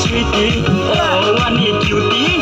sweetie, oh honey cutie.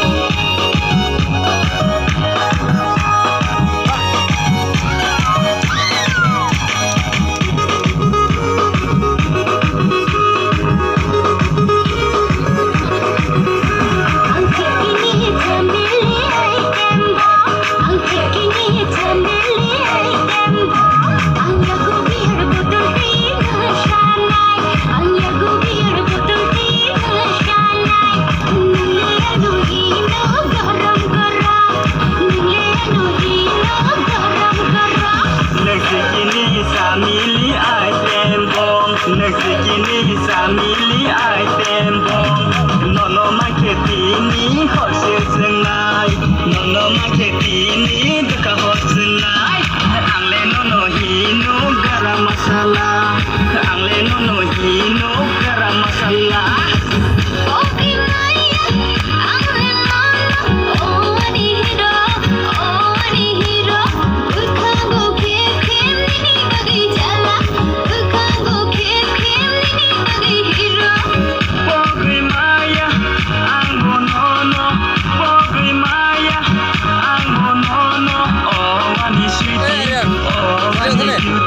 Samili item bomb, Nexikini samili item bomb. Nono maketini horses tonight, nono maketini duka horse tonight. Angle nono hino garam masala, angle nono hino garam masala. Okay, Maya, angle nono, oh ani hero, oh ani hero. Urkha go khem khem nini bagi jala, urkha go khem khem nini bagi hero. Pogri Maya, ango nono, Pogri Maya, ango nono. Oh, honey sweetie, oh, honey cutie.